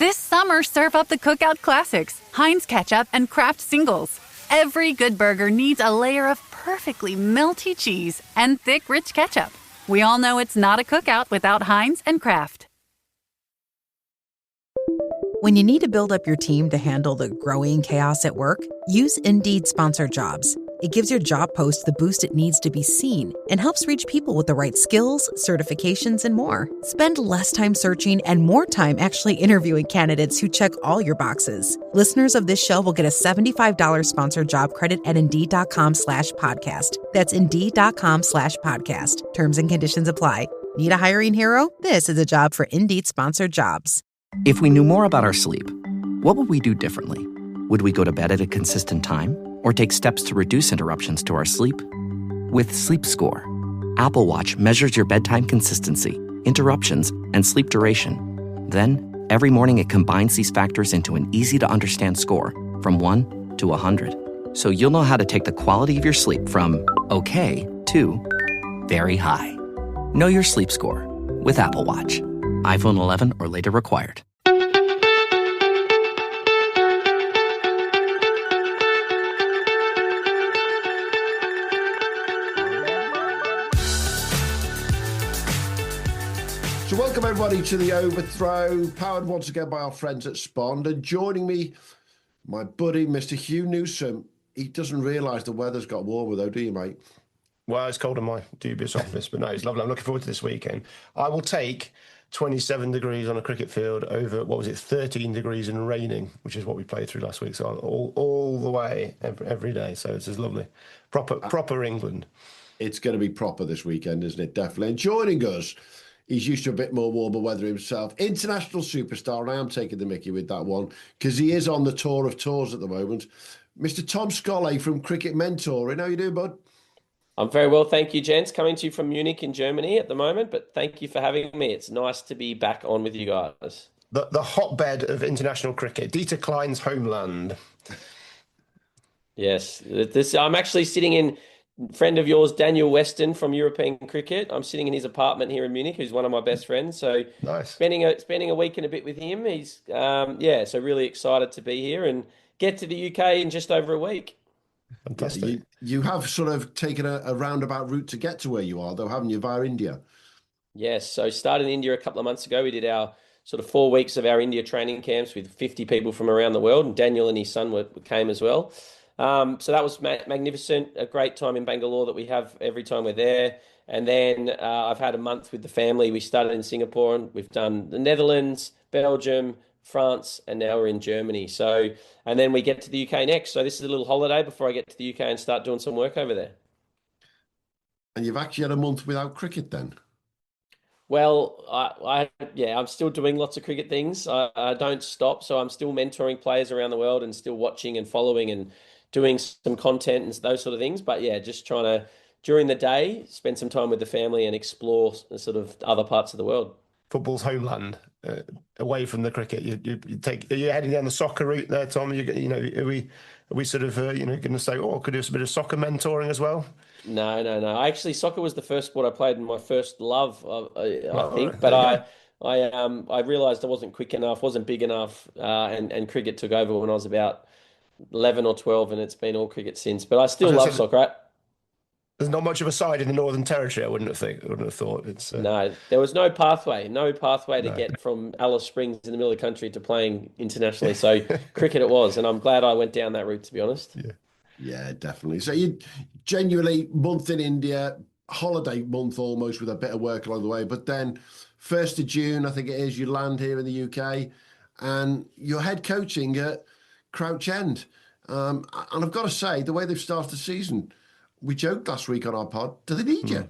This summer, serve up the Cookout Classics, Heinz Ketchup, and Kraft Singles. Every good burger needs a layer of perfectly melty cheese and thick, rich ketchup. We all know it's not a cookout without Heinz and Kraft. When you need to build up your team to handle the growing chaos at work, use Indeed Sponsored Jobs. It gives your job post the boost it needs to be seen and helps reach people with the right skills, certifications, and more. Spend less time searching and more time actually interviewing candidates who check all your boxes. Listeners of this show will get a $75 sponsored job credit at Indeed.com/podcast. That's Indeed.com/podcast. Terms and conditions apply. Need a hiring hero? This is a job for Indeed Sponsored Jobs. If we knew more about our sleep, what would we do differently? Would we go to bed at a consistent time or take steps to reduce interruptions to our sleep? With Sleep Score, Apple Watch measures your bedtime consistency, interruptions, and sleep duration. Then, every morning it combines these factors into an easy-to-understand score from 1 to 100. So you'll know how to take the quality of your sleep from okay to very high. Know your sleep score with Apple Watch. iPhone 11 or later required. So welcome everybody to the Overthrow, powered once again by our friends at Spond. And joining me, my buddy, Mr. Hugh Newsom. He doesn't realise the weather's got warmer though, do you, mate? Well, it's cold in my dubious office, but no, it's lovely. I'm looking forward to this weekend. I will take 27 degrees on a cricket field over, 13 degrees and raining, which is what we played through last week. So all the way, every day. So it's just lovely. Proper England. It's going to be proper this weekend, isn't it? Definitely. And joining us, he's used to a bit more warmer weather himself. International superstar, and I am taking the mickey with that one, because he is on the tour of tours at the moment. Mr. Tom Scollay from Cricket Mentoring. How you doing, bud? I'm very well, thank you, gents. Coming to you from Munich in Germany at the moment, but thank you for having me. It's nice to be back on with you guys. The hotbed of international cricket, Dieter Klein's homeland. Yes, I'm actually sitting in friend of yours, Daniel Weston from European Cricket. I'm sitting in his apartment here in Munich, who's one of my best friends. So nice. Spending a week and a bit with him. He's so really excited to be here and get to the UK in just over a week. Fantastic. You have sort of taken a roundabout route to get to where you are, though, haven't you, via India? Yes. So started in India a couple of months ago. We did our sort of 4 weeks of our India training camps with 50 people from around the world, and Daniel and his son came as well. So that was magnificent, a great time in Bangalore that we have every time we're there. And then I've had a month with the family. We started in Singapore and we've done the Netherlands, Belgium, France, and now we're in Germany. So, and then we get to the UK next. So this is a little holiday before I get to the UK and start doing some work over there. And you've actually had a month without cricket then? Well, I'm still doing lots of cricket things. I don't stop. So I'm still mentoring players around the world and still watching and following and doing some content and those sort of things. But yeah, just trying to, during the day, spend some time with the family and explore sort of other parts of the world. Football's homeland, away from the cricket. Are you heading down the soccer route there, Tom? Are we sort of going to say, could do a bit of soccer mentoring as well? No. Actually, soccer was the first sport I played and my first love, I think. But I realised I wasn't quick enough, wasn't big enough, and cricket took over when I was about 11 or 12, and it's been all cricket since. But I still love soccer. There's not much of a side in the Northern Territory, I wouldn't have thought. It's No, there was no pathway to get from Alice Springs in the middle of the country to playing internationally. So cricket it was, and I'm glad I went down that route, to be honest. Yeah, definitely. So you genuinely month in India, holiday month almost with a bit of work along the way. But then 1st of June, I think it is, you land here in the UK and you're head coaching at Crouch End. And I've got to say, the way they've started the season, we joked last week on our pod, do they need you?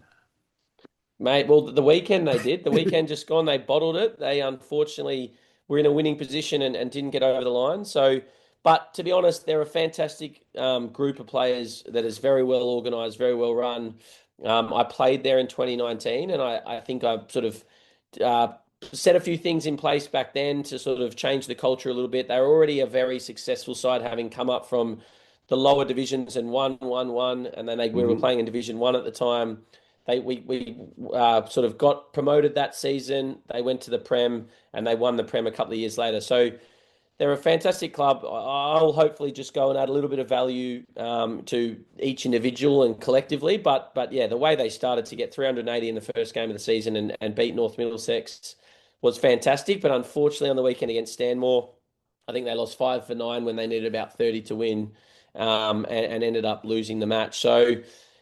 Mate, well, the weekend they did. The weekend just gone, they bottled it. They unfortunately were in a winning position and didn't get over the line. So, but to be honest, they're a fantastic group of players that is very well organised, very well run. I played there in 2019 and I think I've sort of set a few things in place back then to sort of change the culture a little bit. They're already a very successful side, having come up from the lower divisions and won, and then we were playing in Division 1 at the time. we sort of got promoted that season. They went to the Prem and they won the Prem a couple of years later. So they're a fantastic club. I'll hopefully just go and add a little bit of value to each individual and collectively. But yeah, the way they started to get 380 in the first game of the season and beat North Middlesex was fantastic. But unfortunately, on the weekend against Stanmore, I think they lost 5 for 9 when they needed about 30 to win, and ended up losing the match. So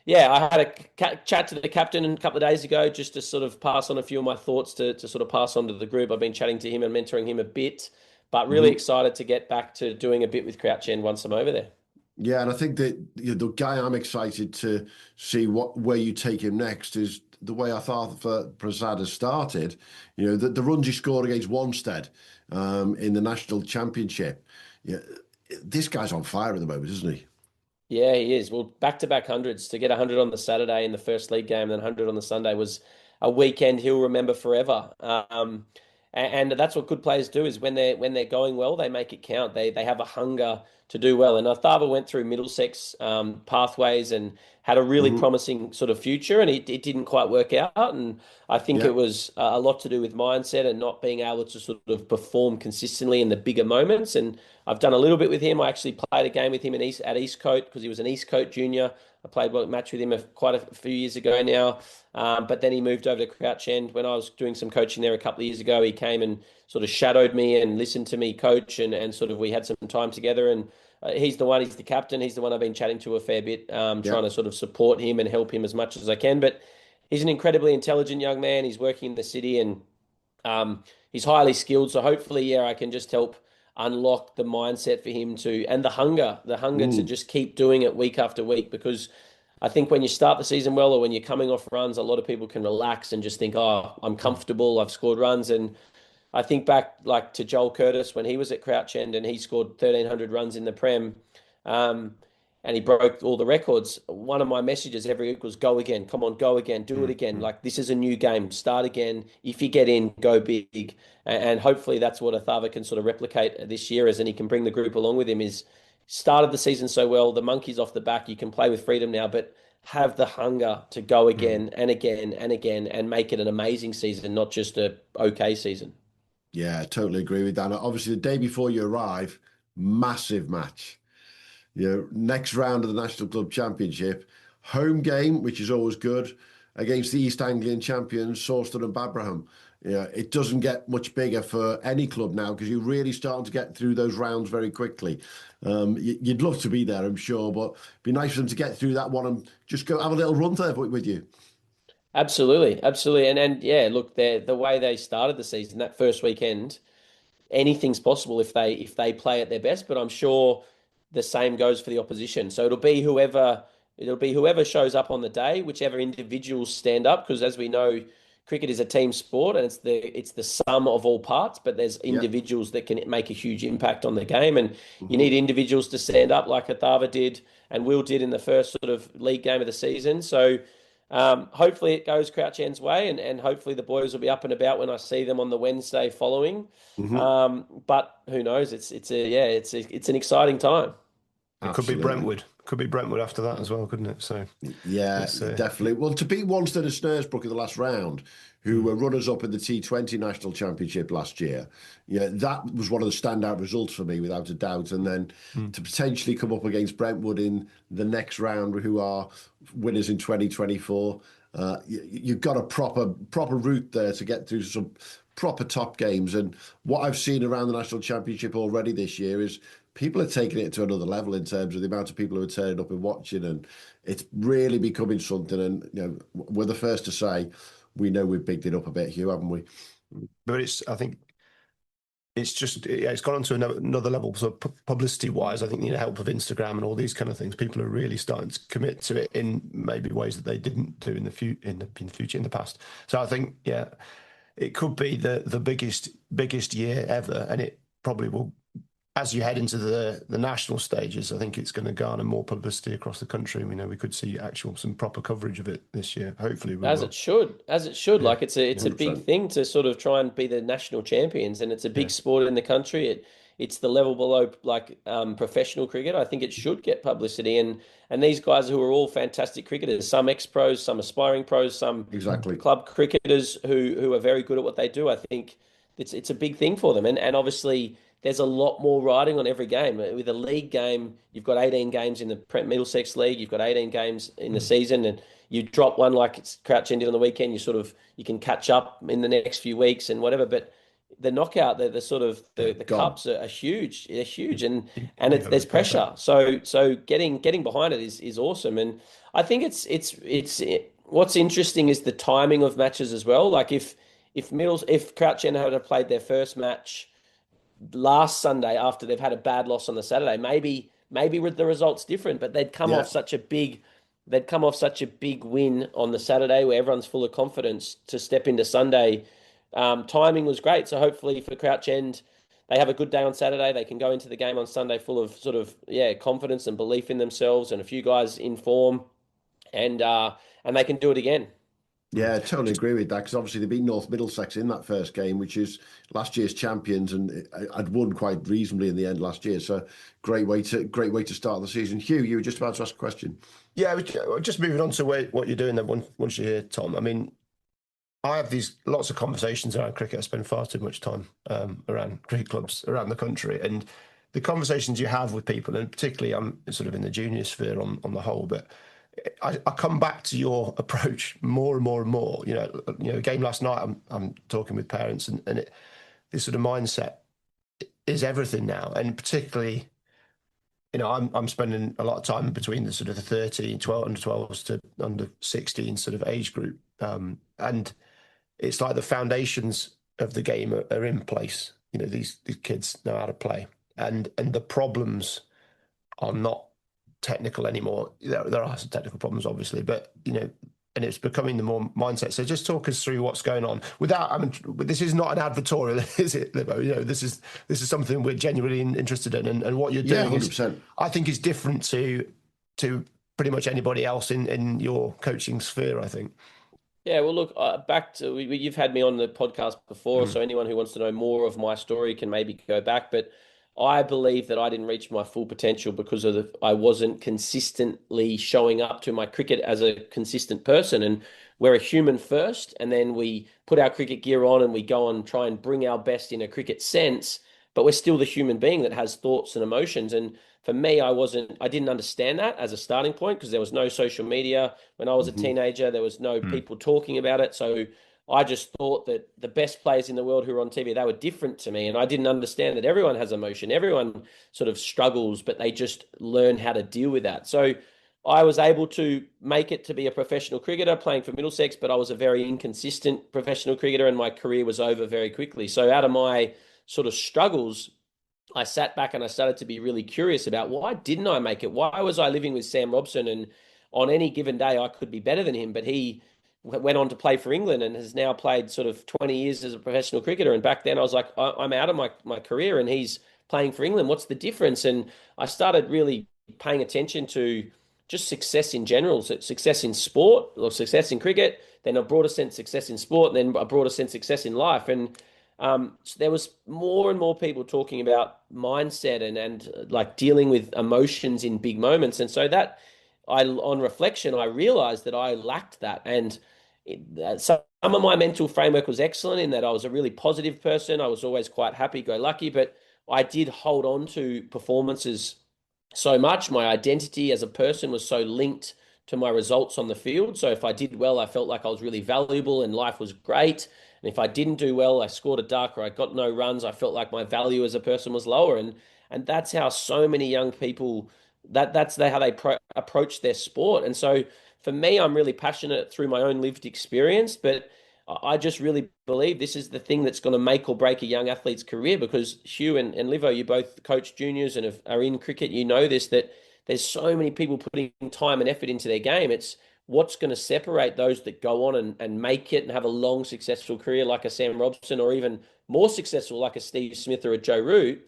yeah, I had a chat to the captain a couple of days ago just to sort of pass on a few of my thoughts to sort of pass on to the group. I've been chatting to him and mentoring him a bit. But really excited to get back to doing a bit with Crouch End once I'm over there. Yeah, and I think that the guy I'm excited to see where you take him next is the way I thought Prasad has started. The runs he scored against Wanstead in the national championship. Yeah, this guy's on fire at the moment, isn't he? Yeah, he is. Well, back-to-back hundreds. To get 100 on the Saturday in the first league game and then 100 on the Sunday was a weekend he'll remember forever. And that's what good players do, is when they're going well, they make it count. They have a hunger to do well. And Arthava went through Middlesex pathways and had a really promising sort of future, and it didn't quite work out. And I think it was a lot to do with mindset and not being able to sort of perform consistently in the bigger moments. And I've done a little bit with him. I actually played a game with him at Eastcote because he was an Eastcote junior. I played a match with him quite a few years ago now. But then he moved over to Crouch End. When I was doing some coaching there a couple of years ago, he came and sort of shadowed me and listened to me coach, and sort of we had some time together. And he's the captain. He's the one I've been chatting to a fair bit, trying to sort of support him and help him as much as I can. But he's an incredibly intelligent young man. He's working in the city, and he's highly skilled. So hopefully, I can just help unlock the mindset for him and the hunger to just keep doing it week after week. Because I think when you start the season well, or when you're coming off runs, a lot of people can relax and just think, oh, I'm comfortable, I've scored runs. And I think back like to Joel Curtis when he was at Crouch End and he scored 1,300 runs in the Prem, and he broke all the records. One of my messages every week was, go again, come on, go again, do it again. Like, this is a new game, start again. If you get in, go big. And hopefully that's what Arthava can sort of replicate this year, and he can bring the group along with him. Is started the season so well, the monkey's off the back, you can play with freedom now, but have the hunger to go again and again and again and make it an amazing season, not just a okay season. Yeah, I totally agree with that. Obviously, the day before you arrive, massive match. Next round of the National Club Championship, home game, which is always good, against the East Anglian champions, Sawston and Babraham. It doesn't get much bigger for any club now, because you're really starting to get through those rounds very quickly. You'd love to be there, I'm sure, but it'd be nice for them to get through that one and just go have a little run there with you. Absolutely. And yeah, look, the way they started the season, that first weekend, anything's possible if they play at their best. But I'm sure the same goes for the opposition. So it'll be whoever shows up on the day, whichever individuals stand up, because as we know, cricket is a team sport and it's the sum of all parts, but there's individuals that can make a huge impact on the game, and you need individuals to stand up like Arthava did and Will did in the first sort of league game of the season. So hopefully it goes Crouch End's way, and hopefully the boys will be up and about when I see them on the Wednesday following. But who knows? It's an exciting time. It could be Brentwood. Could be Brentwood after that as well, couldn't it? So yeah, definitely. Well, to beat Wanstead and Snaresbrook in the last round, who were runners-up in the T20 National Championship last year, that was one of the standout results for me, without a doubt. And then to potentially come up against Brentwood in the next round, who are winners in 2024, you've got a proper route there to get through some proper top games. And what I've seen around the National Championship already this year is people are taking it to another level in terms of the amount of people who are turning up and watching, and it's really becoming something. And we're the first to say we know we've bigged it up a bit, Hugh, haven't we? But I think it's gone on to another level. So publicity-wise, I think the help of Instagram and all these kind of things, people are really starting to commit to it in maybe ways that they didn't do in the future, in the past. So I think it could be the biggest year ever, and it probably will. As you head into the national stages, I think it's going to garner more publicity across the country. We know we could see some proper coverage of it this year. Hopefully, it should. Yeah. Like it's a big thing to sort of try and be the national champions, and it's a big sport in the country. it's the level below professional cricket. I think it should get publicity, and these guys who are all fantastic cricketers, some ex-pros, some aspiring pros, some Exactly. club cricketers who are very good at what they do. I think it's a big thing for them, and obviously there's a lot more riding on every game. With a league game, you've got 18 games in the Middlesex League, you've got 18 games in the season, and you drop one like it's Crouch ended on the weekend, you can catch up in the next few weeks and whatever. But the knockout, the cups are huge. They're huge, and there's pressure. So getting behind it is awesome, and I think what's interesting is the timing of matches as well. Like if Crouch End had played their first match last Sunday after they've had a bad loss on the Saturday, maybe with the results different, but they'd come off such a big win on the Saturday where everyone's full of confidence to step into Sunday. Timing was great. So hopefully for Crouch End, they have a good day on Saturday. They can go into the game on Sunday full of confidence and belief in themselves and a few guys in form, and they can do it again. Yeah, I totally agree with that, because obviously they beat North Middlesex in that first game, which is last year's champions, and I'd won quite reasonably in the end last year. So great way to start the season. Hugh, you were just about to ask a question. Yeah, just moving on to what you're doing then once you're here, Tom. I mean, I have lots of conversations around cricket. I spend far too much time around cricket clubs around the country, and the conversations you have with people, and particularly I'm sort of in the junior sphere on the whole, but I come back to your approach more and more and more. Game last night, I'm talking with parents, and this sort of mindset is everything now, and particularly, I'm spending a lot of time between the sort of the 13, 12, under 12s to under 16 sort of age group, and it's like the foundations of the game are in place. These kids know how to play, and the problems are not technical anymore. There are some technical problems, obviously, but and it's becoming the more mindset. So just talk us through what's going on. This is not an advertorial, is it, Livo? This is something we're genuinely interested in, and what you're doing 100%. I think is different to pretty much anybody else in your coaching sphere, I think. Yeah, well, look, back to you've had me on the podcast before, so anyone who wants to know more of my story can maybe go back. But I believe that I didn't reach my full potential because I wasn't consistently showing up to my cricket as a consistent person. And we're a human first, and then we put our cricket gear on and we go and try and bring our best in a cricket sense. But we're still the human being that has thoughts and emotions. And for me, I didn't understand that as a starting point, because there was no social media. When I was a teenager, there was no people talking about it. So I just thought that the best players in the world who were on TV, they were different to me. And I didn't understand that everyone has emotion. Everyone sort of struggles, but they just learn how to deal with that. So I was able to make it to be a professional cricketer playing for Middlesex, but I was a very inconsistent professional cricketer, and my career was over very quickly. So out of my sort of struggles, I sat back and I started to be really curious about, why didn't I make it? Why was I living with Sam Robson, and on any given day I could be better than him, but he went on to play for England and has now played sort of 20 years as a professional cricketer. And back then I was like, I'm out of my career and he's playing for England. What's the difference? And I started really paying attention to just success in general, success in sport or success in cricket, then a broader sense success in sport, and then a broader sense success in life. And so there was more and more people talking about mindset and like dealing with emotions in big moments. And so that on reflection, I realized that I lacked that. And some of my mental framework was excellent in that I was a really positive person. I was always quite happy-go-lucky, but I did hold on to performances so much. My identity as a person was so linked to my results on the field. So if I did well, I felt like I was really valuable and life was great. And if I didn't do well, I scored a duck or I got no runs, I felt like my value as a person was lower. And that's how so many young people, that's how they approach their sport. And so for me, I'm really passionate through my own lived experience, but I just really believe this is the thing that's going to make or break a young athlete's career, because Hugh and Livo, you both coach juniors and are in cricket, you know this, that there's so many people putting time and effort into their game. It's what's going to separate those that go on and make it and have a long, successful career like a Sam Robson, or even more successful like a Steve Smith or a Joe Root,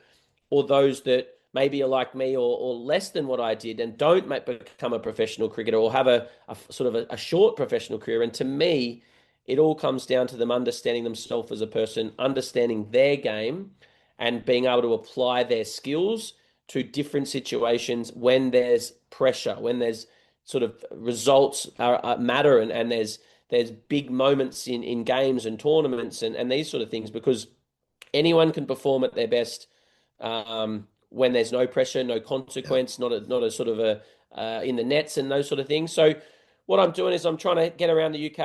or those that maybe are like me or less than what I did and don't become a professional cricketer or have a sort of a short professional career. And to me, it all comes down to them understanding themselves as a person, understanding their game, and being able to apply their skills to different situations when there's pressure, when there's sort of results matter, and there's big moments in games and tournaments and these sort of things, because anyone can perform at their best when there's no pressure, no consequence, not a sort of in the nets and those sort of things. So what I'm doing is I'm trying to get around the UK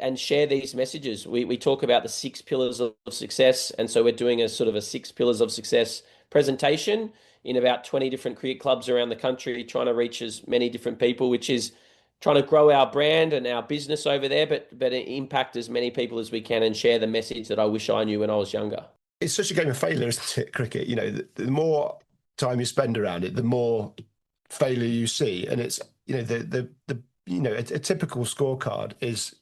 and share these messages. We talk about the 6 pillars of success, and so we're doing a sort of a 6 pillars of success presentation in about 20 different cricket clubs around the country, trying to reach as many different people, which is trying to grow our brand and our business over there, but impact as many people as we can and share the message that I wish I knew when I was younger. It's such a game of failure, isn't it, cricket? You know, the more time you spend around it, the more failure you see. And it's, you know, a typical scorecard is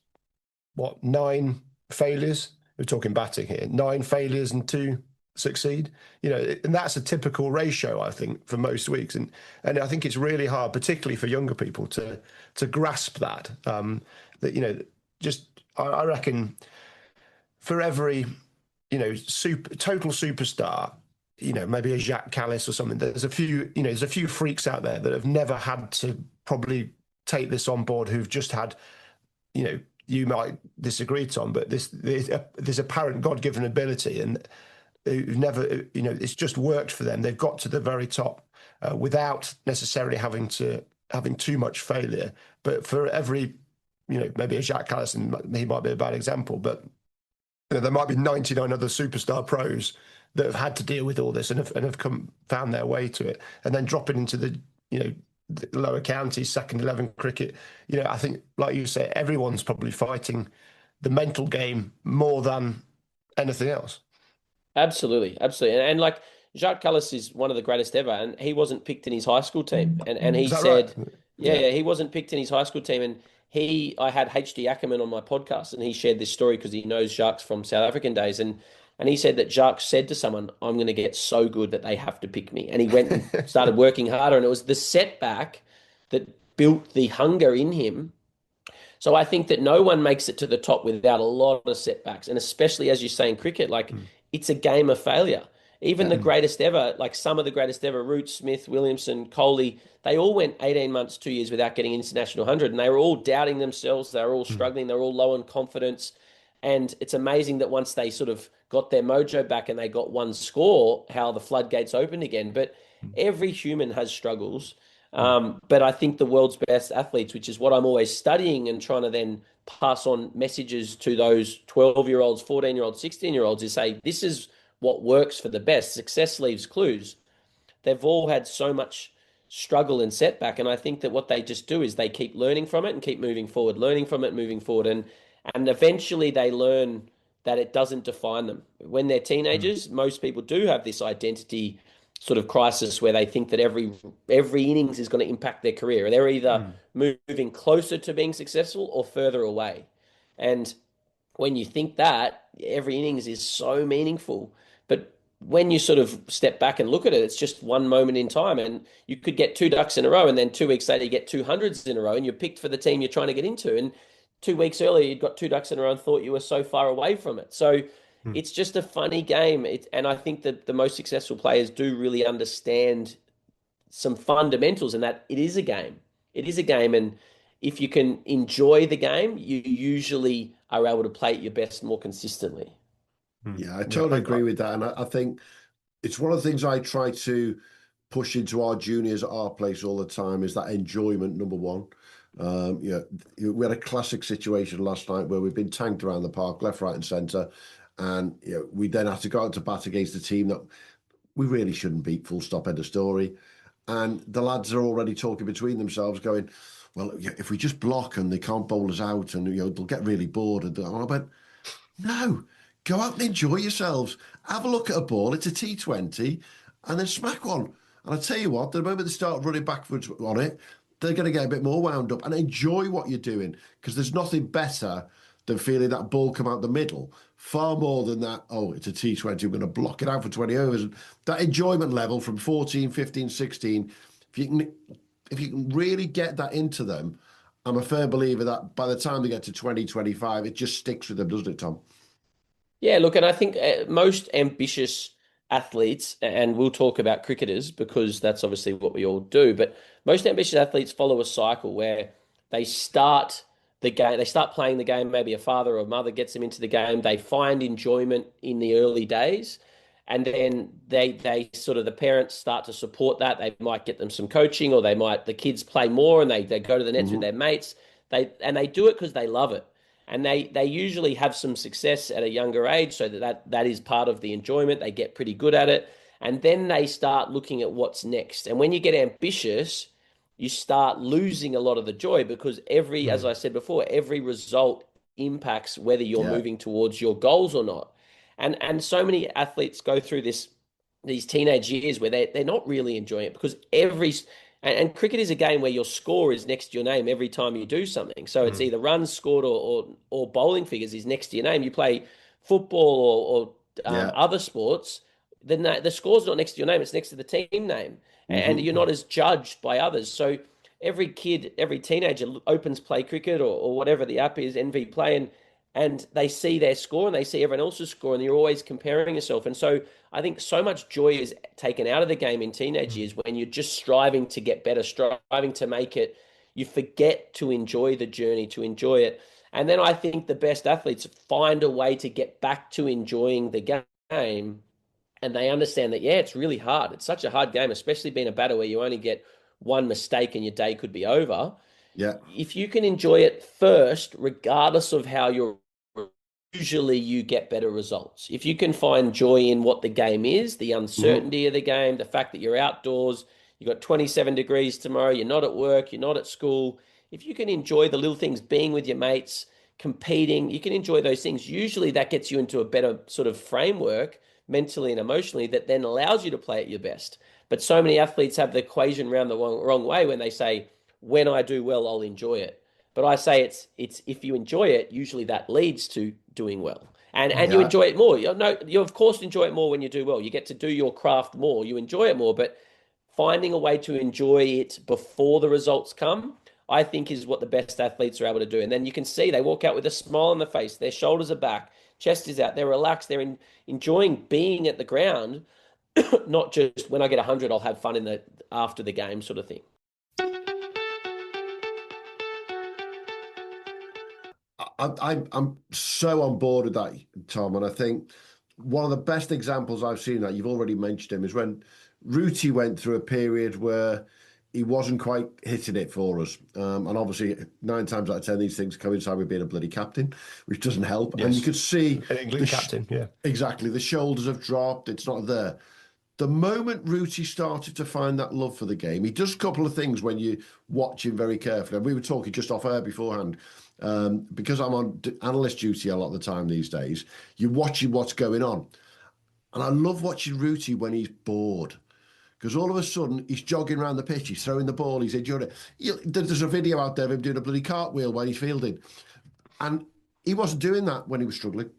what, 9 failures? We're talking batting here, 9 failures and 2 succeed, you know, and that's a typical ratio, I think, for most weeks. And I think it's really hard, particularly for younger people, to grasp that, that, you know, just, I reckon for every, you know, total superstar, you know, maybe a Jacques Callis or something, there's a few freaks out there that have never had to probably take this on board, who've just had, you know, you might disagree, Tom, but there's apparent God-given ability, and who've never, you know, it's just worked for them. They've got to the very top without necessarily having too much failure. But for every, you know, maybe a Jacques Callis, and he might be a bad example, but you know, there might be 99 other superstar pros that have had to deal with all this and have found their way to it, and then dropping into the, you know, the lower counties, second 11 cricket. You know, I think, like you say, everyone's probably fighting the mental game more than anything else. Absolutely. And like Jacques Callis is one of the greatest ever, and he wasn't picked in his high school team. And he said, right? Yeah, he wasn't picked in his high school team. And I had HD Ackerman on my podcast, and he shared this story because he knows Jacques from South African days. And he said that Jacques said to someone, I'm going to get so good that they have to pick me. And he went and started working harder, and it was the setback that built the hunger in him. So I think that no one makes it to the top without a lot of setbacks. And especially, as you say, in cricket, like it's a game of failure. Even the greatest ever, like some of the greatest ever, Root, Smith, Williamson, Kohli, they all went 18 months, 2 years without getting international 100. And they were all doubting themselves. They were all struggling. They were all low on confidence. And it's amazing that once they sort of got their mojo back and they got one score, how the floodgates opened again. But every human has struggles. But I think the world's best athletes, which is what I'm always studying and trying to then pass on messages to those 12-year-olds, 14-year-olds, 16-year-olds, is say, this is what works for the best. Success leaves clues. They've all had so much struggle and setback. And I think that what they just do is they keep learning from it and keep moving forward, learning from it, moving forward. And eventually they learn that it doesn't define them. When they're teenagers, most people do have this identity sort of crisis where they think that every innings is going to impact their career. They're either moving closer to being successful or further away. And when you think that, every innings is so meaningful. But when you sort of step back and look at it, it's just one moment in time. And you could get 2 ducks in a row, and then 2 weeks later you get 200s in a row, and you're picked for the team you're trying to get into. And 2 weeks earlier, you'd got 2 ducks in a row and thought you were so far away from it. So it's just a funny game. And I think that the most successful players do really understand some fundamentals, and that it is a game. It is a game. And if you can enjoy the game, you usually are able to play at your best more consistently. Yeah, I totally agree with that. And I think it's one of the things I try to push into our juniors at our place all the time, is that enjoyment, number one. We had a classic situation last night where we've been tanked around the park, left, right and centre. And we then had to go out to bat against a team that we really shouldn't beat, full stop, end of story. And the lads are already talking between themselves going, well, if we just block and they can't bowl us out, and they'll get really bored. And I went, no, go out and enjoy yourselves. Have a look at a ball. It's a T20, and then smack one. And I tell you what, the moment they start running backwards on it, they're going to get a bit more wound up, and enjoy what you're doing, because there's nothing better than feeling that ball come out the middle. Far more than that, oh, it's a T20, we're going to block it out for 20 overs. And that enjoyment level from 14, 15, 16, if you can really get that into them, I'm a firm believer that by the time they get to 20, 25, it just sticks with them, doesn't it, Tom? Yeah, look, and I think most ambitious athletes, and we'll talk about cricketers because that's obviously what we all do, but most ambitious athletes follow a cycle where they start the game, they start playing the game, maybe a father or mother gets them into the game, they find enjoyment in the early days, and then they sort of, the parents start to support that. They might get them some coaching, or the kids play more and they go to the nets with their mates. They do it because they love it. And they usually have some success at a younger age, so that is part of the enjoyment. They get pretty good at it. And then they start looking at what's next. And when you get ambitious, you start losing a lot of the joy, because as I said before, every result impacts whether you're moving towards your goals or not. And so many athletes go through these teenage years where they're not really enjoying it, because and cricket is a game where your score is next to your name every time you do something. So it's either runs scored or bowling figures is next to your name. You play football or other sports, then the score's not next to your name, it's next to the team name. And you're not as judged by others. So every teenager opens Play Cricket or whatever the app is, NV Play, and they see their score and they see everyone else's score, and you're always comparing yourself. And so I think so much joy is taken out of the game in teenage years when you're just striving to get better, striving to make it. You forget to enjoy the journey, to enjoy it. And then I think the best athletes find a way to get back to enjoying the game, and they understand that, it's really hard. It's such a hard game, especially being a batter where you only get one mistake and your day could be over. Yeah. If you can enjoy it first, regardless of how usually you get better results. If you can find joy in what the game is, the uncertainty of the game, the fact that you're outdoors, you've got 27 degrees tomorrow, you're not at work, you're not at school. If you can enjoy the little things, being with your mates, competing, you can enjoy those things. Usually that gets you into a better sort of framework mentally and emotionally that then allows you to play at your best. But so many athletes have the equation around the wrong way when they say, when I do well, I'll enjoy it. But I say it's if you enjoy it, usually that leads to doing well. And you enjoy it more. You of course enjoy it more when you do well. You get to do your craft more. You enjoy it more. But finding a way to enjoy it before the results come, I think, is what the best athletes are able to do. And then you can see they walk out with a smile on their face. Their shoulders are back. Chest is out. They're relaxed. They're enjoying being at the ground, not just when I get 100, I'll have fun after the game sort of thing. I'm so on board with that, Tom, and I think one of the best examples I've seen that, you've already mentioned him, is when Rooty went through a period where he wasn't quite hitting it for us. And obviously 9 times out of 10, these things coincide with being a bloody captain, which doesn't help. Yes. And you could see an England captain, exactly. The shoulders have dropped. It's not there. The moment Rooty started to find that love for the game, he does a couple of things when you watch him very carefully. And we were talking just off air beforehand, because I'm on analyst duty a lot of the time these days, you're watching what's going on. And I love watching Rooty when he's bored. Because all of a sudden, he's jogging around the pitch, he's throwing the ball, he's enjoying it. There's a video out there of him doing a bloody cartwheel while he's fielding. And he wasn't doing that when he was struggling.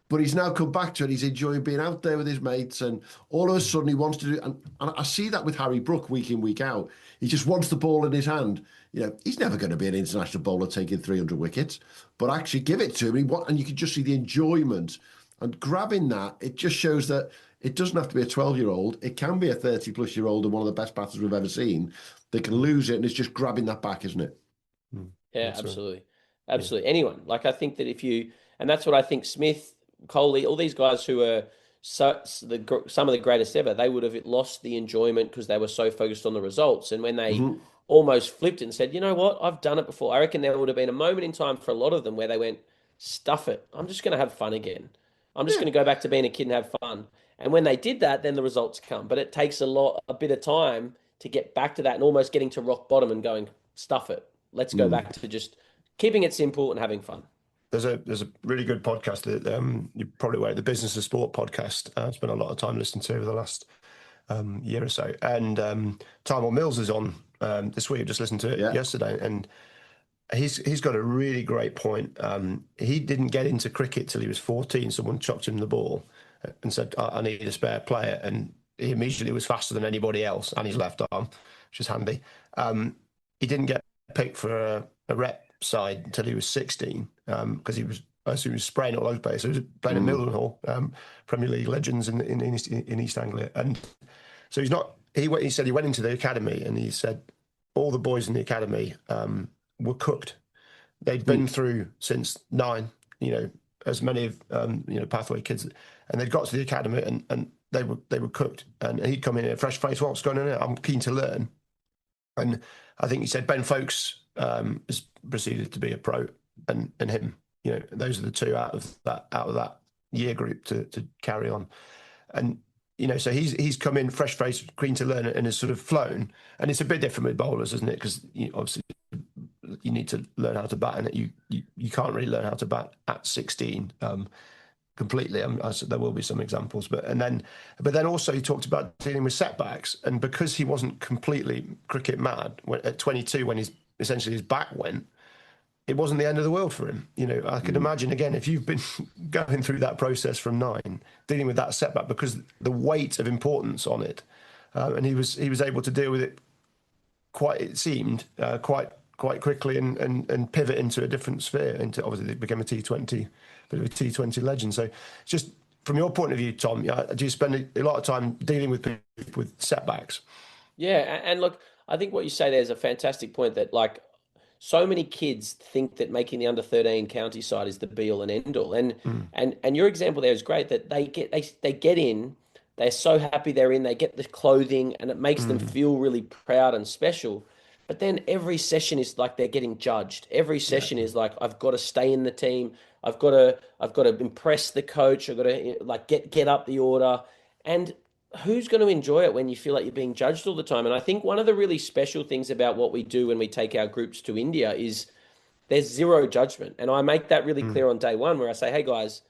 But he's now come back to it. He's enjoying being out there with his mates. And all of a sudden, he wants to do it. And I see that with Harry Brook week in, week out. He just wants the ball in his hand. He's never going to be an international bowler taking 300 wickets. But actually give it to him. And you can just see the enjoyment. And grabbing that, it just shows that it doesn't have to be a 12-year-old. It can be a 30-plus-year-old and one of the best batters we've ever seen. They can lose it, and it's just grabbing that back, isn't it? Yeah, absolutely. Absolutely. Anyone. I think that and that's what I think Smith, Coley, all these guys who are some of the greatest ever, they would have lost the enjoyment because they were so focused on the results. And when they almost flipped it and said, you know what, I've done it before, I reckon there would have been a moment in time for a lot of them where they went, stuff it. I'm just going to have fun again. I'm just going to go back to being a kid and have fun. And when they did that, then the results come. But it takes a bit of time to get back to that and almost getting to rock bottom and going, stuff it. Let's go back to just keeping it simple and having fun. There's a really good podcast that you probably aware, the Business of Sport podcast. I spent a lot of time listening to over the last year or so. And Tymon Mills is on this week. I just listened to it yesterday. And he's got a really great point. He didn't get into cricket till he was 14. Someone chucked him the ball and said, I need a spare player. And he immediately was faster than anybody else and his left arm, which is handy. He didn't get picked for a rep side until he was 16 because he was I assume he was spraying all over the place. So he was playing at Mildenhall, Premier League legends in East Anglia. And so he said he went into the academy and he said all the boys in the academy were cooked. They'd been through since 9, as many of, pathway kids. And they'd got to the academy and they were cooked. And he'd come in a fresh face. What's going on here? I'm keen to learn. And I think he said Ben Folkes has proceeded to be a pro, and him. Those are the two out of that year group to carry on. And so he's come in fresh face, keen to learn, and has sort of flown. And it's a bit different with bowlers, isn't it? Because obviously you need to learn how to bat, and you can't really learn how to bat at 16 completely. There will be some examples, but then also he talked about dealing with setbacks, and because he wasn't completely cricket mad at 22 when his back went, it wasn't the end of the world for him. I could imagine, again, if you've been going through that process from 9, dealing with that setback, because the weight of importance on it, and he was able to deal with it quite quickly and pivot into a different sphere. Obviously, it became a T20, bit of a T20 legend. So, just from your point of view, Tom, do you spend a lot of time dealing with people with setbacks? Yeah, and look, I think what you say there is a fantastic point. That so many kids think that making the under 13 county side is the be all and end all, and your example there is great. That they get in, they're so happy they're in, they get the clothing, and it makes them feel really proud and special. But then every session is like they're getting judged. Every session is like, I've got to stay in the team. I've got to impress the coach. I've got to get up the order. And who's going to enjoy it when you feel like you're being judged all the time? And I think one of the really special things about what we do when we take our groups to India is there's zero judgment. And I make that really clear on day one, where I say, hey guys,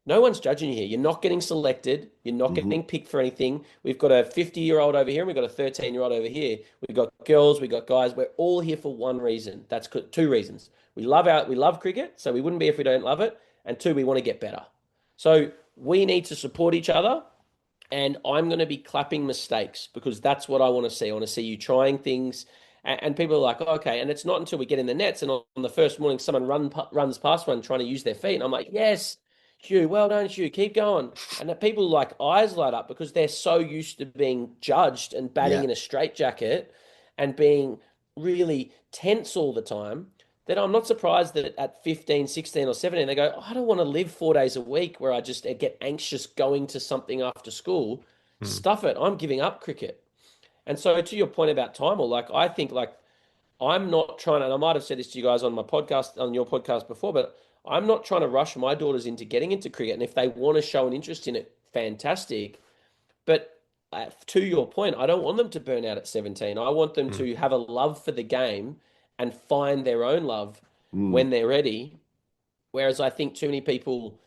no one's judging you here. You're not getting selected. You're not getting picked for anything. We've got a 50-year-old over here, and we've got a 13-year-old over here. We've got girls, we've got guys. We're all here for one reason. That's 2 reasons. We love cricket, so we wouldn't be if we don't love it. And 2, we want to get better. So we need to support each other. And I'm going to be clapping mistakes, because that's what I want to see. I want to see you trying things. And people are like, oh, okay. And it's not until we get in the nets and on the first morning someone runs past one trying to use their feet. And I'm like, yes, Hugh, well done, Hugh, keep going. And the people eyes light up, because they're so used to being judged and batting in a straitjacket and being really tense all the time, that I'm not surprised that at 15, 16 or 17, they go, I don't want to live 4 days a week where I just get anxious going to something after school. Stuff it. I'm giving up cricket. And so to your point about Timel, I think I'm not trying to, and I might have said this to you guys on my podcast, on your podcast before, but I'm not trying to rush my daughters into getting into cricket. And if they want to show an interest in it, fantastic. But to your point, I don't want them to burn out at 17. I want them to have a love for the game and find their own love when they're ready. Whereas I think too many people,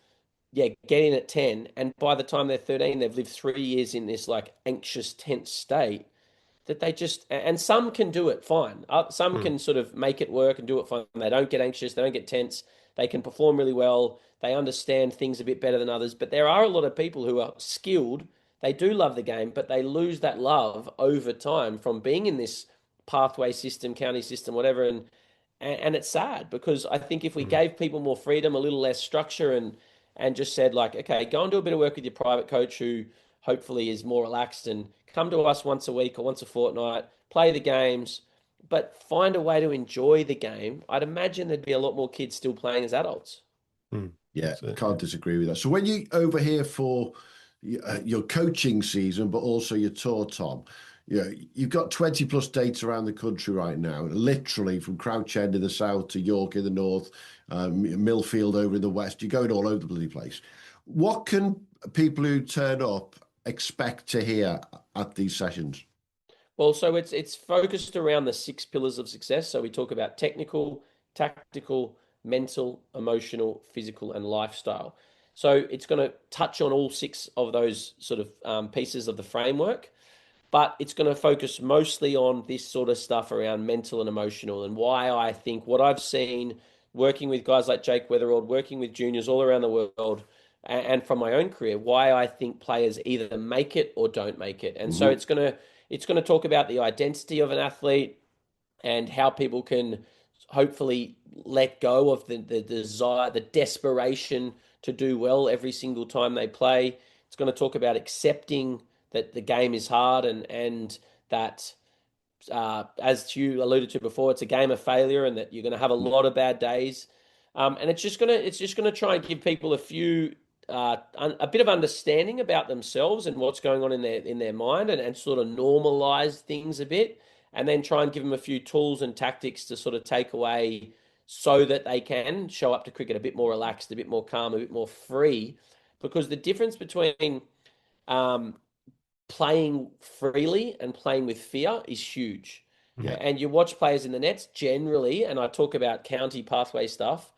get in at 10, and by the time they're 13, they've lived 3 years in this anxious, tense state, that they just, and some can do it fine. Some can sort of make it work and do it fine. They don't get anxious, they don't get tense, they can perform really well, they understand things a bit better than others. But there are a lot of people who are skilled, they do love the game, but they lose that love over time from being in this pathway system, county system, whatever. And it's sad, because I think if we gave people more freedom, a little less structure, and just said okay, go and do a bit of work with your private coach who hopefully is more relaxed, and come to us once a week or once a fortnight, play the games, but find a way to enjoy the game, I'd imagine there'd be a lot more kids still playing as adults. Yeah, can't disagree with that. So when you over here for your coaching season, but also your tour, Tom, you've got 20 plus dates around the country right now, literally from Crouch End in the south to York in the north, Millfield over in the west. You're going all over the bloody place. What can people who turn up expect to hear at these sessions? Well, so it's focused around the 6 pillars of success. So we talk about technical, tactical, mental, emotional, physical, and lifestyle. So it's going to touch on all 6 of those sort of pieces of the framework, but it's going to focus mostly on this sort of stuff around mental and emotional, and why I think what I've seen working with guys like Jake Weatherald, working with juniors all around the world, and from my own career, why I think players either make it or don't make it. And so it's going to talk about the identity of an athlete and how people can hopefully let go of the desire, the desperation to do well every single time they play. It's going to talk about accepting that the game is hard and that, as you alluded to before, it's a game of failure and that you're going to have a lot of bad days. And it's just gonna try and give people a bit of understanding about themselves and what's going on in their mind, and sort of normalize things a bit, and then try and give them a few tools and tactics to sort of take away so that they can show up to cricket a bit more relaxed, a bit more calm, a bit more free. Because the difference between playing freely and playing with fear is huge. Yeah. And you watch players in the nets generally, and I talk about county pathway stuff.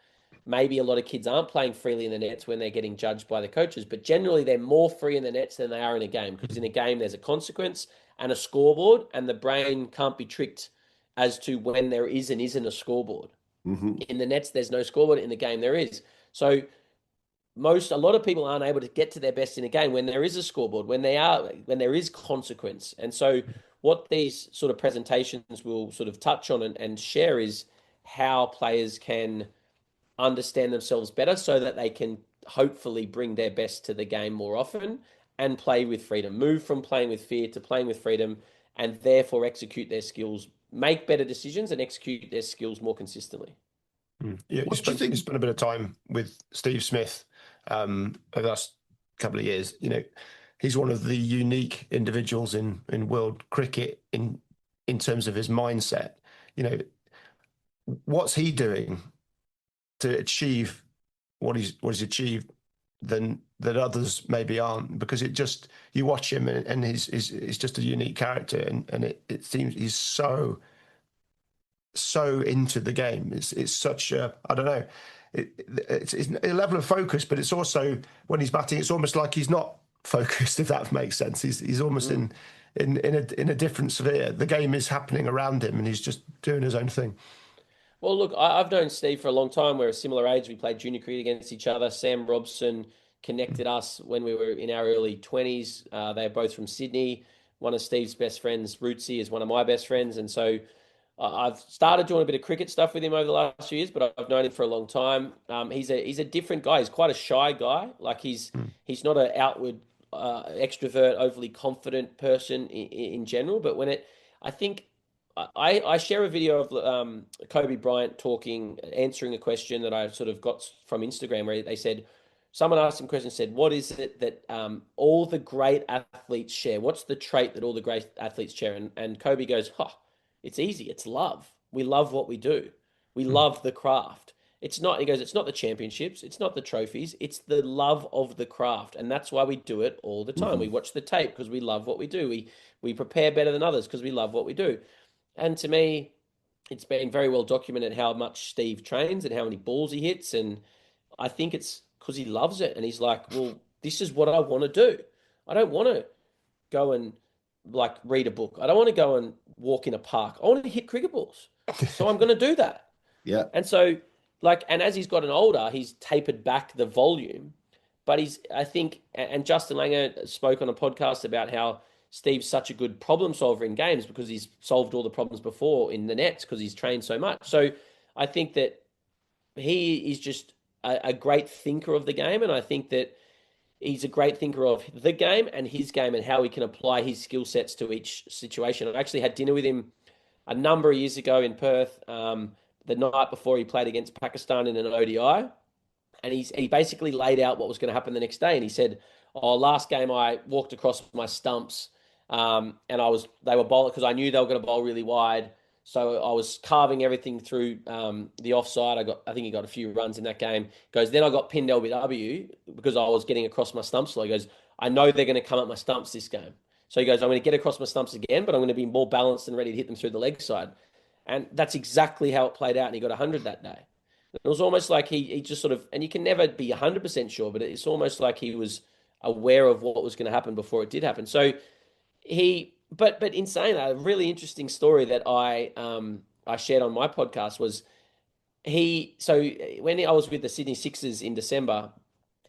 Maybe a lot of kids aren't playing freely in the nets when they're getting judged by the coaches, but generally they're more free in the nets than they are in a game, because in a game there's a consequence and a scoreboard, and the brain can't be tricked as to when there is and isn't a scoreboard. In the nets, there's no scoreboard. In the game, there is. So a lot of people aren't able to get to their best in a game when there is a scoreboard, when there is consequence. And so what these sort of presentations will sort of touch on and share is how players can understand themselves better so that they can hopefully bring their best to the game more often and play with freedom, move from playing with fear to playing with freedom, and therefore execute their skills, make better decisions and execute their skills more consistently. Yeah, you spent a bit of time with Steve Smith over the last couple of years. You know, he's one of the unique individuals in world cricket in terms of his mindset. You know, what's he doing to achieve what he's achieved that others maybe aren't? Because you watch him and he's just a unique character, and it seems he's so into the game. It's such a, I don't know, it's a level of focus, but it's also when he's batting, it's almost like he's not focused, if that makes sense. He's almost in a different sphere. The game is happening around him and he's just doing his own thing. Well, look, I've known Steve for a long time. We're a similar age. We played junior cricket against each other. Sam Robson connected us when we were in our early 20s. They're both from Sydney. One of Steve's best friends, Rootsy, is one of my best friends. And so I've started doing a bit of cricket stuff with him over the last few years, but I've known him for a long time. He's a different guy. He's quite a shy guy. Like he's not an outward extrovert, overly confident person in general. But I think I share a video of Kobe Bryant answering a question that I sort of got from Instagram, where they said, someone asked him a question, said, what is it that all the great athletes share? What's the trait that all the great athletes share? And Kobe goes, it's easy. It's love. We love what we do. We love the craft. It's not the championships. It's not the trophies. It's the love of the craft. And that's why we do it all the time. We watch the tape because we love what we do. We prepare better than others because we love what we do. And to me, it's been very well documented how much Steve trains and how many balls he hits. And I think it's because he loves it. And he's like, well, this is what I want to do. I don't want to go and read a book. I don't want to go and walk in a park. I want to hit cricket balls. So I'm going to do that. Yeah. And so and as he's gotten older, he's tapered back the volume, but I think, and Justin Langer spoke on a podcast about how Steve's such a good problem solver in games because he's solved all the problems before in the nets because he's trained so much. So I think that he is just a great thinker of the game. And I think that he's a great thinker of the game and his game and how he can apply his skill sets to each situation. I actually had dinner with him a number of years ago in Perth, the night before he played against Pakistan in an ODI. And he basically laid out what was going to happen the next day. And he said, last game I walked across my stumps and they were bowling because I knew they were going to bowl really wide. So I was carving everything through the offside. I think he got a few runs in that game. He goes, then I got pinned LBW because I was getting across my stumps. So he goes, I know they're going to come at my stumps this game. So he goes, I'm going to get across my stumps again, but I'm going to be more balanced and ready to hit them through the leg side. And that's exactly how it played out. And he got 100 that day. It was almost like he just sort of, and you can never be 100% sure, but it's almost like he was aware of what was going to happen before it did happen. So but in saying that, a really interesting story that I shared on my podcast was so when I was with the Sydney Sixers in December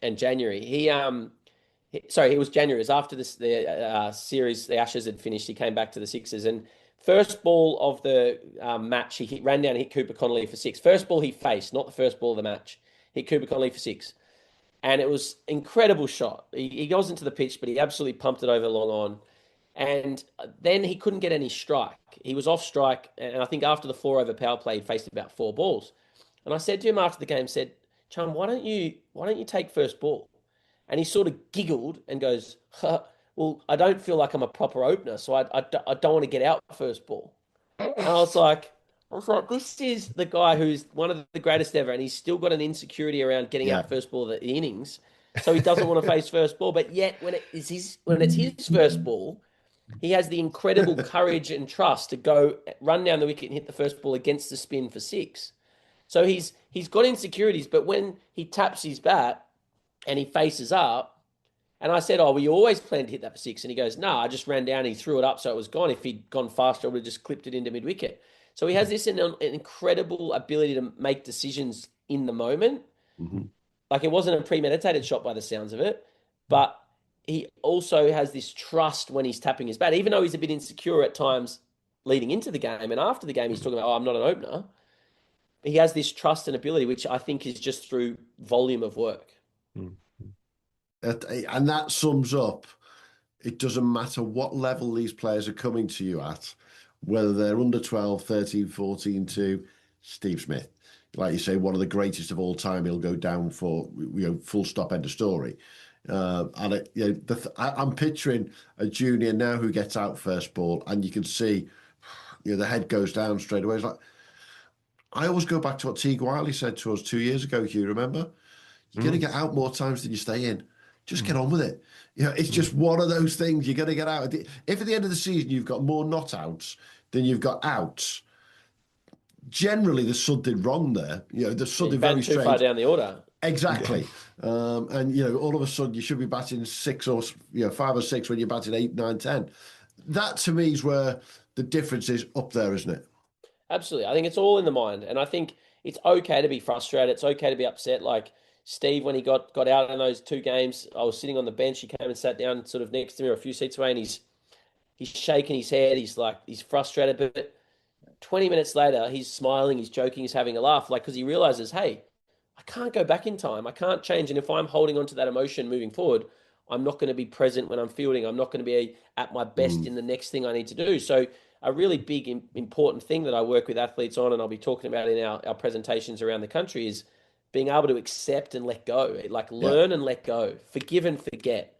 and January, it was January. It was after the series, the Ashes had finished. He came back to the Sixers, and First ball of the match, he ran down and hit Cooper Connolly for 6. First ball he faced, not the first ball of the match. Hit Cooper Connolly for 6. And it was incredible shot. He goes into the pitch, but he absolutely pumped it over long on. And then he couldn't get any strike. He was off strike, and I think after the 4-over power play, he faced about 4 balls. And I said to him after the game, Chum, why don't you take first ball? And he sort of giggled and goes, well, I don't feel like I'm a proper opener, so I don't want to get out first ball. And I was like, this is the guy who's one of the greatest ever, and he's still got an insecurity around getting out first ball of the innings, so he doesn't want to face first ball. But yet, when it's his first ball, he has the incredible courage and trust to go run down the wicket and hit the first ball against the spin for 6. So he's got insecurities, but when he taps his bat and he faces up, and I said, oh, well, you always planned to hit that for 6. And he goes, no, I just ran down and he threw it up so it was gone. If he'd gone faster, I would have just clipped it into mid-wicket. So he has this an incredible ability to make decisions in the moment. Mm-hmm. Like, it wasn't a premeditated shot by the sounds of it, but he also has this trust when he's tapping his bat, even though he's a bit insecure at times leading into the game. And after the game, he's talking about, oh, I'm not an opener. He has this trust and ability, which I think is just through volume of work. And that sums up, it doesn't matter what level these players are coming to you at, whether they're under 12, 13, 14 to Steve Smith. Like you say, one of the greatest of all time, he'll go down for, full stop, end of story. I'm picturing a junior now who gets out first ball, and you can see, the head goes down straight away. It's like, I always go back to what Teague Wiley said to us 2 years ago, Hugh, remember? You're going to get out more times than you stay in. Just get on with it. It's just one of those things. You're going to get out. If at the end of the season you've got more not outs than you've got outs, generally there's something wrong there. There's something very strange. Too far down the order. Exactly. And all of a sudden you should be batting 6 or 5 or 6 when you're batting 8, 9, 10. That to me is where the difference is up there, isn't it? Absolutely. I think it's all in the mind. And I think it's okay to be frustrated. It's okay to be upset. Like Steve, when he got out in those 2 games, I was sitting on the bench. He came and sat down sort of next to me or a few seats away, and he's shaking his head. He's frustrated. But 20 minutes later, he's smiling, he's joking, he's having a laugh, because he realizes, hey, I can't go back in time. I can't change. And if I'm holding on to that emotion moving forward, I'm not going to be present when I'm fielding. I'm not going to be at my best in the next thing I need to do. So a really big, important thing that I work with athletes on, and I'll be talking about in our presentations around the country, is being able to accept and let go, learn and let go, forgive and forget.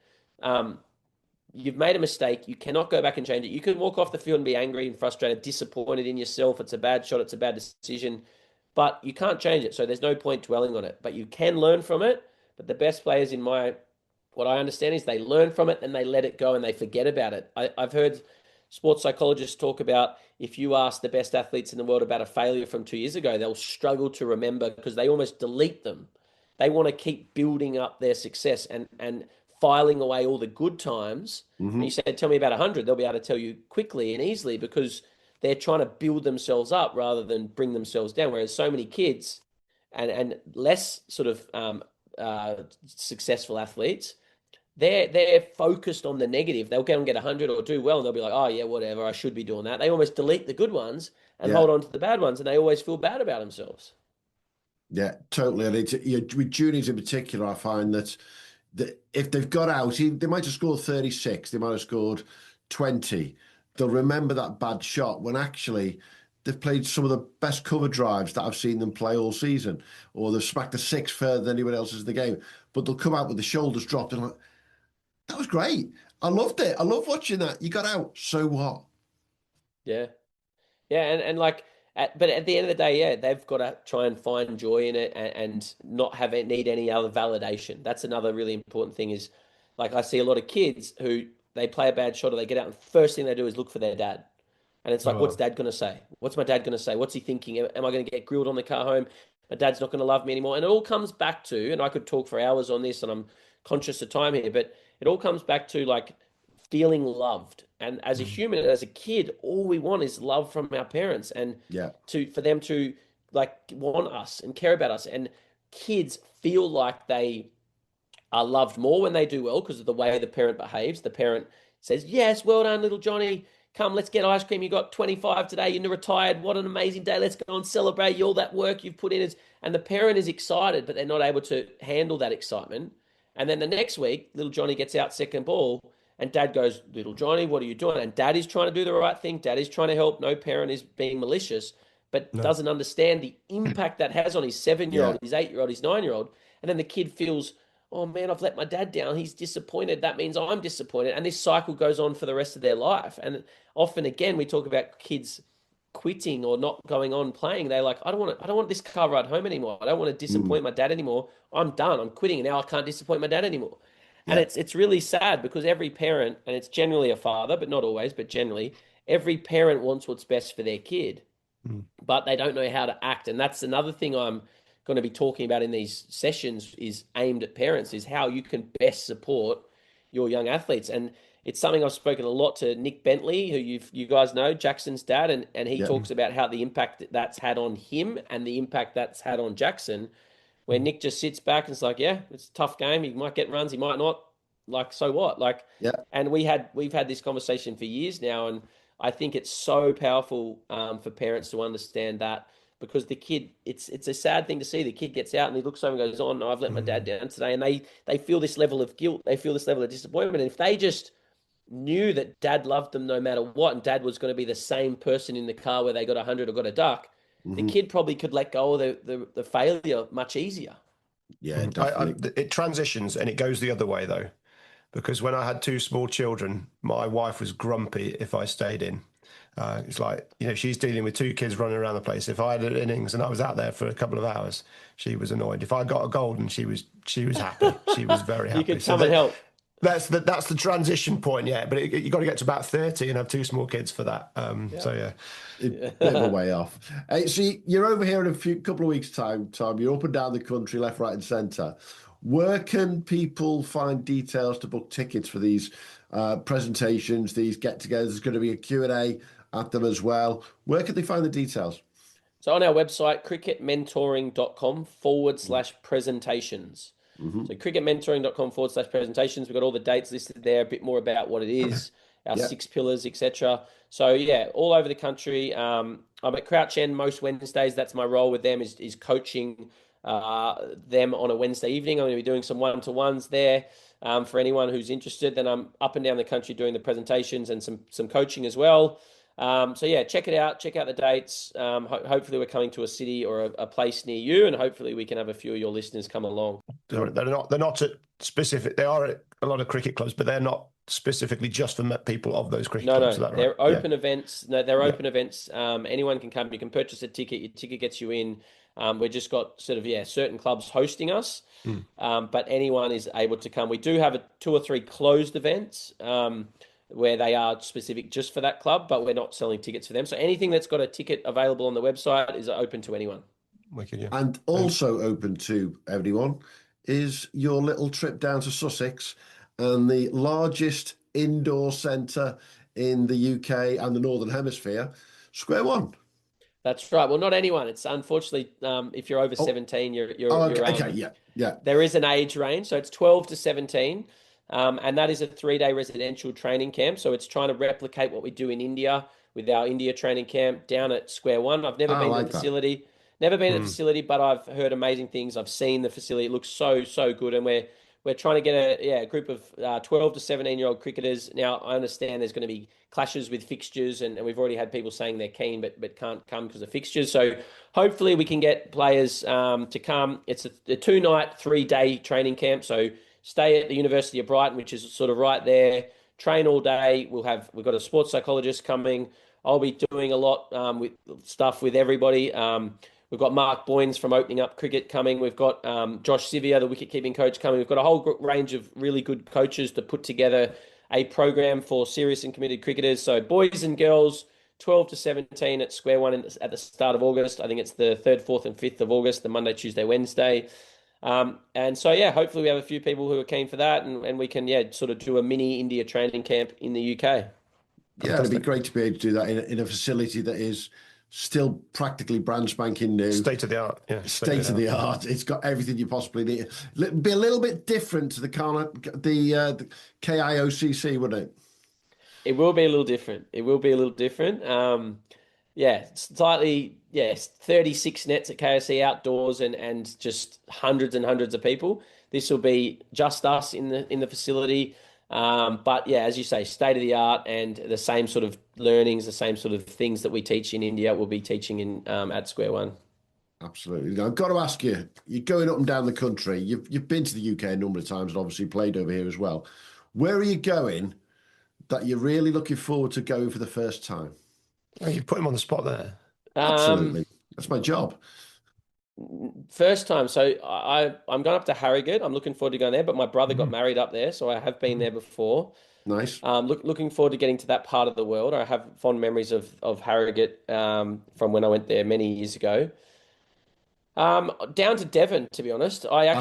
You've made a mistake. You cannot go back and change it. You can walk off the field and be angry and frustrated, disappointed in yourself. It's a bad shot. It's a bad decision, but you can't change it. So there's no point dwelling on it, but you can learn from it. But the best players what I understand is they learn from it and they let it go and they forget about it. I've heard sports psychologists talk about, if you ask the best athletes in the world about a failure from 2 years ago, they'll struggle to remember because they almost delete them. They want to keep building up their success and filing away all the good times. And you said, tell me about 100. They'll be able to tell you quickly and easily because they're trying to build themselves up rather than bring themselves down. Whereas so many kids and less sort of successful athletes, they're focused on the negative. They'll go and get 100 or do well, and they'll be like, oh, yeah, whatever, I should be doing that. They almost delete the good ones and hold on to the bad ones, and they always feel bad about themselves. Yeah, totally. And with juniors in particular, I find that if they've got out, they might have scored 36, they might have scored 20. They'll remember that bad shot when actually they've played some of the best cover drives that I've seen them play all season, or they've smacked a 6 further than anyone else in the game. But they'll come out with the shoulders dropped and like, that was great. I loved it. I love watching that. You got out. So what? Yeah. Yeah. And but at the end of the day, they've got to try and find joy in it and not need any other validation. That's another really important thing is, I see a lot of kids who they play a bad shot or they get out and first thing they do is look for their dad. And it's like, what's dad going to say? What's my dad going to say? What's he thinking? Am I going to get grilled on the car home? My dad's not going to love me anymore. And it all comes back to, and I could talk for hours on this and I'm conscious of time here, but it all comes back to feeling loved. And as a human, as a kid, all we want is love from our parents and for them to want us and care about us. And kids feel like they are loved more when they do well because of the way the parent behaves. The parent says, yes, well done, little Johnny. come, let's get ice cream. You got 25 today. You're retired. What an amazing day. Let's go and celebrate all that work you've put in. And the parent is excited, but they're not able to handle that excitement. And then the next week, little Johnny gets out second ball, and dad goes, little Johnny, what are you doing? And dad is trying to do the right thing. Dad is trying to help. No parent is being malicious, but doesn't understand the impact that has on his 7-year-old, his 8-year-old, his 9-year-old. And then the kid feels, oh man, I've let my dad down. He's disappointed. That means I'm disappointed. And this cycle goes on for the rest of their life. And often, again, we talk about kids quitting or not going on playing. They're like, I don't want this car ride home anymore. I don't want to disappoint my dad anymore. I'm done. I'm quitting. Now I can't disappoint my dad anymore. Yeah. And it's really sad because every parent, and it's generally a father, but not always, but generally, every parent wants what's best for their kid, but they don't know how to act. And that's another thing I'm going to be talking about in these sessions is aimed at parents, is how you can best support your young athletes. And it's something I've spoken a lot to Nick Bentley, who you guys know, Jackson's dad, and he talks about how the impact that's had on him and the impact that's had on Jackson, where Nick just sits back and it's like, yeah, it's a tough game. He might get runs, he might not. Like, so what? Like, and we've had this conversation for years now, and I think it's so powerful for parents to understand that, because the kid, it's a sad thing to see. The kid gets out and he looks over and goes, oh no, I've let my dad down today. And they feel this level of guilt. They feel this level of disappointment. And if they just knew that dad loved them no matter what, and dad was going to be the same person in the car where they got 100 or got a duck, the kid probably could let go of the failure much easier. Yeah, definitely. It transitions and it goes the other way though, because when I had 2 small children, my wife was grumpy if I stayed in. It's like, she's dealing with 2 kids running around the place. If I had an innings and I was out there for a couple of hours, she was annoyed. If I got a goal, and she was happy. She was very happy. You could come and help. That's the transition point, yeah. But you got to get to about 30 and have 2 small kids for that. So yeah, bit of a way off. So you're over here in a couple of weeks' time, Tom. You're up and down the country, left, right, and centre. Where can people find details to book tickets for these presentations, these get-togethers? There's going to be a Q&A at them as well. Where can they find the details? So on our website, cricketmentoring.com/presentations. So cricketmentoring.com/presentations. We've got all the dates listed there, a bit more about what it is, our 6 pillars, etc. So yeah, all over the country. I'm at Crouch End most Wednesdays. That's my role with them, is coaching them on a Wednesday evening. I'm going to be doing some one-to-ones there for anyone who's interested. Then I'm up and down the country doing the presentations and some coaching as well. So yeah, check it out. Check out the dates. Hopefully we're coming to a city or a place near you, and hopefully we can have a few of your listeners come along. They're not specific. They are at a lot of cricket clubs, but they're not specifically just for people of those cricket clubs. No, they're open events. No, they're open events. Anyone can come. You can purchase a ticket. Your ticket gets you in. We've just got certain clubs hosting us, but anyone is able to come. We do have 2 or 3 closed events where they are specific just for that club, but we're not selling tickets for them. So anything that's got a ticket available on the website is open to anyone. Wicked, yeah. And also open to everyone is your little trip down to Sussex and the largest indoor centre in the UK and the Northern Hemisphere, Square One. That's right. Well, not anyone. It's unfortunately, if you're over 17, you're okay. Yeah. There is an age range, so it's 12 to 17, and that is a 3-day residential training camp. So it's trying to replicate what we do in India with our India training camp down at Square One. I've never been to the facility. Never been to the facility, but I've heard amazing things. I've seen the facility. It looks so good, and we're trying to get a group of 12 to 17-year-old cricketers. Now, I understand there's going to be clashes with fixtures, and we've already had people saying they're keen but can't come because of fixtures. So hopefully we can get players to come. It's a 2-night, 3-day training camp. So stay at the University of Brighton, which is sort of right there. Train all day. We've got a sports psychologist coming. I'll be doing a lot with stuff with everybody. We've got Mark Boynes from Opening Up Cricket coming. We've got Josh Sivia, the wicket-keeping coach, coming. We've got a whole range of really good coaches to put together a program for serious and committed cricketers. So boys and girls, 12 to 17 at Square One at the start of August. I think it's the 3rd, 4th and 5th of August, the Monday, Tuesday, Wednesday. And so, yeah, hopefully we have a few people who are keen for that, and we can, sort of do a mini India training camp in the UK. Yeah, it'd be great to be able to do that in a facility that is still practically brand spanking new. State of the art. Yeah. State of the art. It's got everything you possibly need. Be a little bit different to the KIOCC, wouldn't it? It will be a little different. It will be a little different. Yeah, slightly, yes, 36 nets at KOC outdoors and just hundreds and hundreds of people. This will be just us in the facility. But yeah, as you say, state of the art and the same sort of learnings, the same sort of things that we teach in India, we'll be teaching in at Square One. Absolutely. I've got to ask you, you're going up and down the country. You've been to the UK a number of times and obviously played over here as well. Where are you going that you're really looking forward to going for the first time? Oh, you put him on the spot there. Absolutely. That's my job. First time. So I'm going up to Harrogate. I'm looking forward to going there, but my brother got married up there, so I have been there before. Nice. Looking forward to getting to that part of the world. I have fond memories of Harrogate from when I went there many years ago. Down to Devon, to be honest. I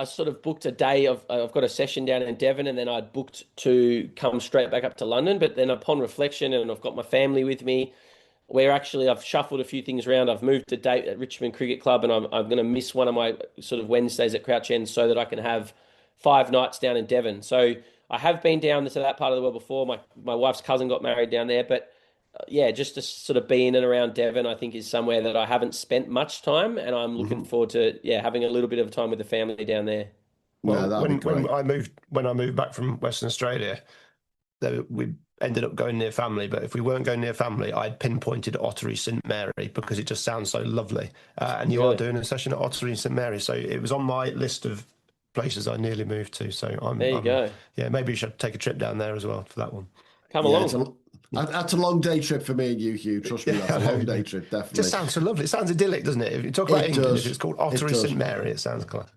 sort of booked a day of, I've got a session down in Devon, and then I'd booked to come straight back up to London. But then upon reflection, and I've got my family with me, I've shuffled a few things around. I've moved a date at Richmond Cricket Club, and I'm going to miss one of my sort of Wednesdays at Crouch End so that I can have 5 nights down in Devon. So I have been down to that part of the world before. My wife's cousin got married down there, but yeah, just to sort of be in and around Devon, I think is somewhere that I haven't spent much time, and I'm looking forward to having a little bit of time with the family down there. Well, when I moved back from Western Australia, we ended up going near family. But if we weren't going near family, I'd pinpointed Ottery St Mary because it just sounds so lovely. And you are doing a session at Ottery St Mary, so it was on my list of places I nearly moved to. So there you go. Yeah, maybe you should take a trip down there as well for that one. Come along. That's a long day trip for me and you, Hugh. Trust me, that's a long day trip, definitely. It just sounds so lovely. It sounds idyllic, doesn't it? If you talk about England, if it's called Ottery St Mary, it sounds class.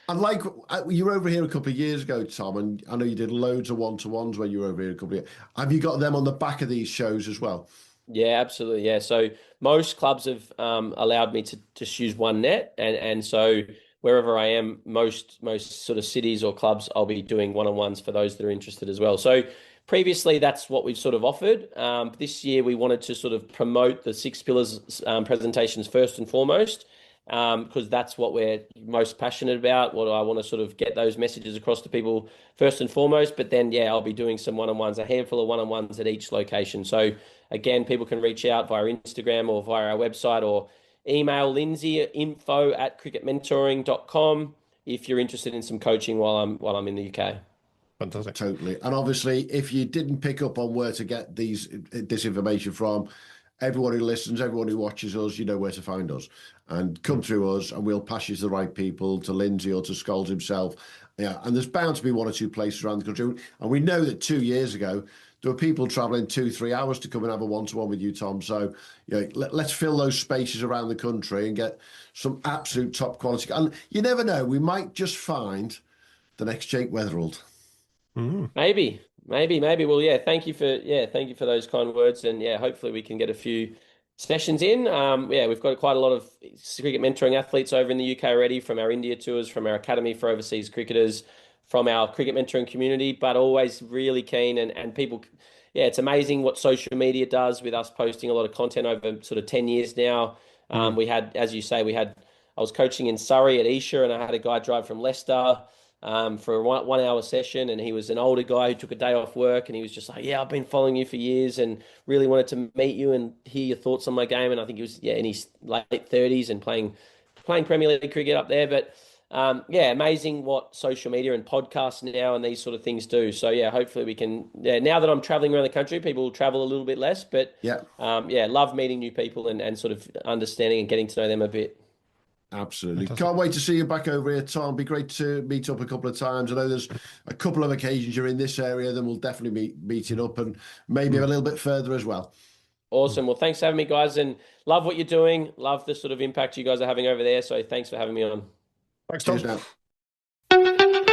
And like, you were over here a couple of years ago, Tom, and I know you did loads of one-to-ones when you were over here a couple of years. Have you got them on the back of these shows as well? Yeah, absolutely. Yeah. So most clubs have allowed me to just use one net. And so wherever I am, most sort of cities or clubs, I'll be doing one-on-ones for those that are interested as well. So previously, that's what we've sort of offered. This year, we wanted to sort of promote the 6 Pillars presentations first and foremost, because that's what we're most passionate about. What I want to sort of get those messages across to people first and foremost. But then, I'll be doing some one-on-ones, a handful of one-on-ones at each location. So again, people can reach out via Instagram or via our website, or email Lindsay at info@cricketmentoring.com if you're interested in some coaching while I'm in the UK. Fantastic. Totally. And obviously, if you didn't pick up on where to get this information from, everyone who listens, everyone who watches us, you know where to find us. And come through us, and we'll pass you to the right people, to Lindsay or to Scolls himself. Yeah, and there's bound to be 1 or 2 places around the country. And we know that 2 years ago, there were people travelling 2-3 hours to come and have a one-to-one with you, Tom. So let's fill those spaces around the country and get some absolute top quality. And you never know, we might just find the next Jake Weatherald. Maybe. Well, thank you for those kind words, and hopefully we can get a few sessions in. We've got quite a lot of cricket mentoring athletes over in the UK already, from our India tours, from our academy for overseas cricketers, from our cricket mentoring community, but always really keen and people. It's amazing what social media does with us posting a lot of content over sort of 10 years now. We had, as you say, I was coaching in Surrey at Esher, and I had a guy drive from Leicester for a 1 hour session, and he was an older guy who took a day off work, and he was just like, I've been following you for years and really wanted to meet you and hear your thoughts on my game. And I think he was in his late 30s and playing Premier League cricket up there. But amazing what social media and podcasts now and these sort of things do. So hopefully we can, now that I'm traveling around the country, people will travel a little bit less, but love meeting new people and sort of understanding and getting to know them a bit. Absolutely. Fantastic. Can't wait to see you back over here, Tom. Be great to meet up a couple of times. I know there's a couple of occasions you're in this area, then we'll definitely be meeting up, and maybe a little bit further as well. Awesome. Well, thanks for having me, guys, and love what you're doing. Love the sort of impact you guys are having over there. So thanks for having me on. Thanks, Tom. Cheers now.